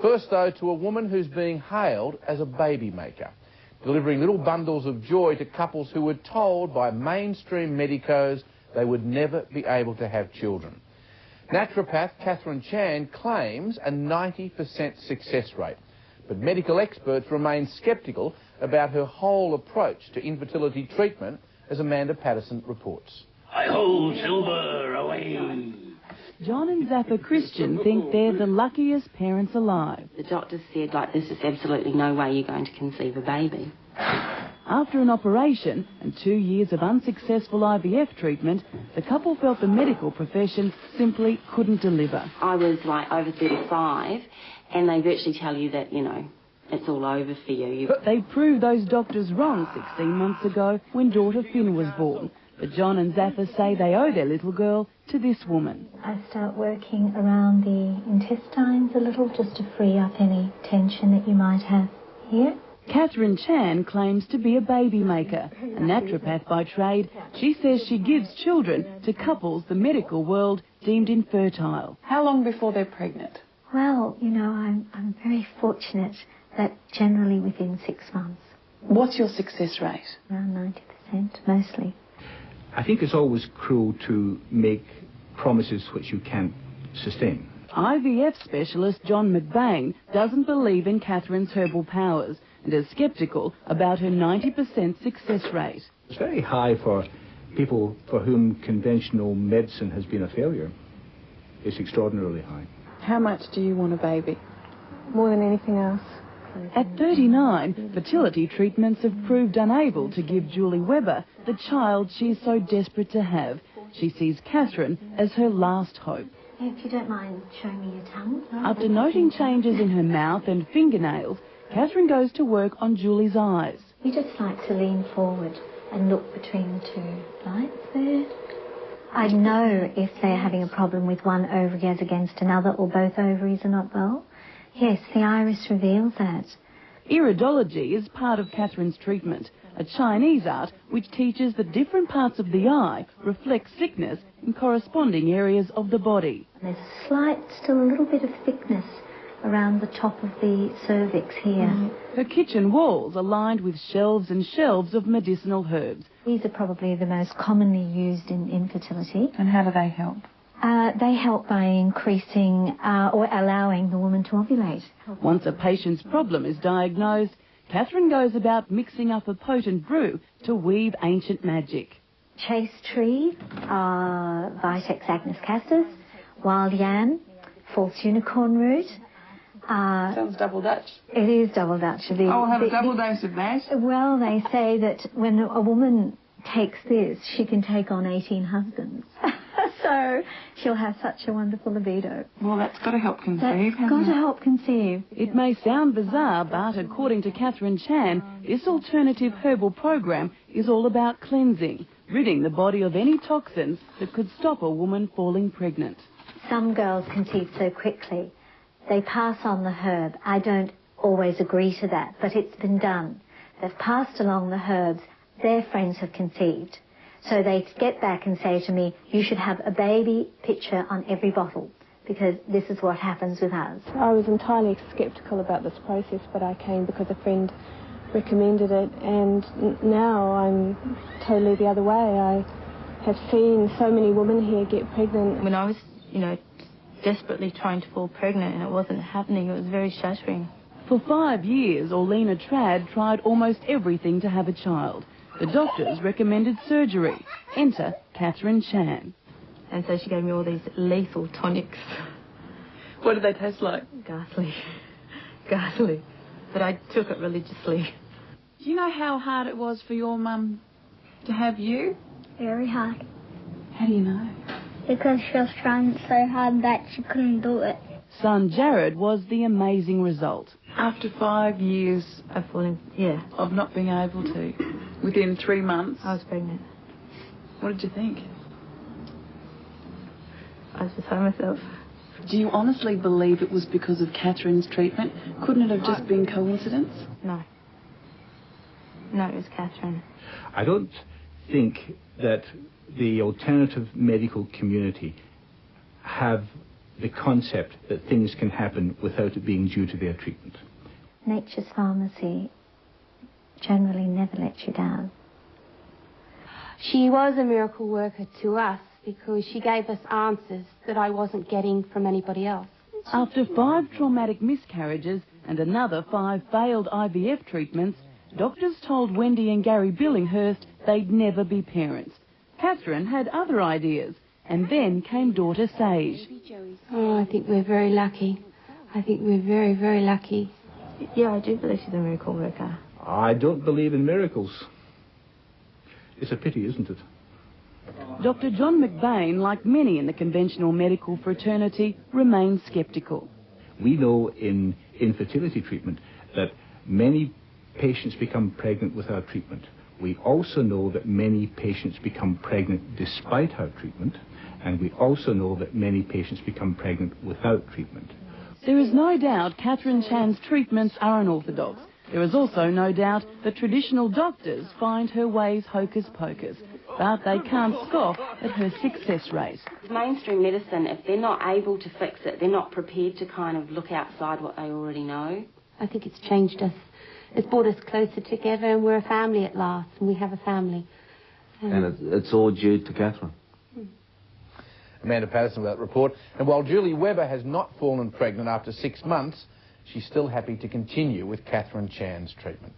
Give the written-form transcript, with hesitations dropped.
First, though, to a woman who's being hailed as a baby maker, delivering little bundles of joy to couples who were told by mainstream medicos they would never be able to have children. Naturopath Catherine Chan claims a 90% success rate, but medical experts remain sceptical about her whole approach to infertility treatment, as Amanda Patterson reports. Hi-ho, Silver, away! John and Zappa Christian think they're the luckiest parents alive. The doctor said, there's just absolutely no way you're going to conceive a baby. After an operation and 2 years of unsuccessful IVF treatment, the couple felt the medical profession simply couldn't deliver. I was over 35, and they virtually tell you that, it's all over for you. They proved those doctors wrong 16 months ago when daughter Finn was born. But John and Zappa say they owe their little girl to this woman. I start working around the intestines a little just to free up any tension that you might have here. Catherine Chan claims to be a baby maker. A naturopath by trade, she says she gives children to couples the medical world deemed infertile. How long before they're pregnant? Well, I'm very fortunate that generally within 6 months. What's your success rate? Around 90%, mostly. I think it's always cruel to make promises which you can't sustain. IVF specialist John McBain doesn't believe in Catherine's herbal powers and is sceptical about her 90% success rate. It's very high for people for whom conventional medicine has been a failure. It's extraordinarily high. How much do you want a baby? More than anything else. At 39, fertility treatments have proved unable to give Julie Webber the child she's so desperate to have. She sees Catherine as her last hope. If you don't mind showing me your tongue. After noting changes in her mouth and fingernails, Catherine goes to work on Julie's eyes. You just like to lean forward and look between the two lights there. I know if they're having a problem with one ovary as against another or both ovaries are not well. Yes, the iris reveals that. Iridology is part of Catherine's treatment, a Chinese art which teaches that different parts of the eye reflect sickness in corresponding areas of the body. There's still a little bit of thickness around the top of the cervix here. Her kitchen walls are lined with shelves and shelves of medicinal herbs. These are probably the most commonly used in infertility. And how do they help? They help by increasing or allowing the woman to ovulate. Once a patient's problem is diagnosed, Catherine goes about mixing up a potent brew to weave ancient magic. Chase tree, Vitex agnus cassis, wild yam, false unicorn root. Sounds double Dutch. It is double Dutch. I'll have a double dose of that. Well, they say that when a woman takes this, she can take on 18 husbands. So she'll have such a wonderful libido. Well, that's got to help conceive, That's got to help conceive. It may sound bizarre, but according to Catherine Chan, this alternative herbal program is all about cleansing, ridding the body of any toxins that could stop a woman falling pregnant. Some girls conceive so quickly. They pass on the herb. I don't always agree to that, but it's been done. They've passed along the herbs. Their friends have conceived. So they get back and say to me, you should have a baby picture on every bottle, because this is what happens with us. I was entirely sceptical about this process, but I came because a friend recommended it, and now I'm totally the other way. I have seen so many women here get pregnant. When I was, desperately trying to fall pregnant and it wasn't happening, it was very shattering. For 5 years, Orlena Trad tried almost everything to have a child. The doctors recommended surgery. Enter Catherine Chan. And so she gave me all these lethal tonics. What did they taste like? Ghastly. Ghastly. But I took it religiously. Do you know how hard it was for your mum to have you? Very hard. How do you know? Because she was trying so hard that she couldn't do it. Son Jared was the amazing result. After 5 years of falling, of not being able to, within 3 months, I was pregnant. What did you think? I was beside myself. Do you honestly believe it was because of Catherine's treatment? Couldn't it have just been coincidence? No. No, it was Catherine. I don't think that the alternative medical community have the concept that things can happen without it being due to their treatment. Nature's pharmacy generally never lets you down. She was a miracle worker to us because she gave us answers that I wasn't getting from anybody else. After 5 traumatic miscarriages and another 5 failed IVF treatments, doctors told Wendy and Gary Billinghurst they'd never be parents. Catherine had other ideas, and then came daughter Sage. Oh, I think we're very lucky. I think we're very, very lucky. Yeah, I do believe she's a miracle worker. I don't believe in miracles. It's a pity, isn't it? Dr. John McBain, like many in the conventional medical fraternity, remains sceptical. We know in infertility treatment that many patients become pregnant with our treatment. We also know that many patients become pregnant despite our treatment, and we also know that many patients become pregnant without treatment. There is no doubt Catherine Chan's treatments are unorthodox. There is also no doubt that traditional doctors find her ways hocus pocus, but they can't scoff at her success rate. Mainstream medicine, if they're not able to fix it, they're not prepared to kind of look outside what they already know. I think it's changed us. It's brought us closer together, and we're a family at last, and we have a family. And it's all due to Catherine. Amanda Patterson with that report. And while Julie Webber has not fallen pregnant after 6 months, she's still happy to continue with Catherine Chan's treatment.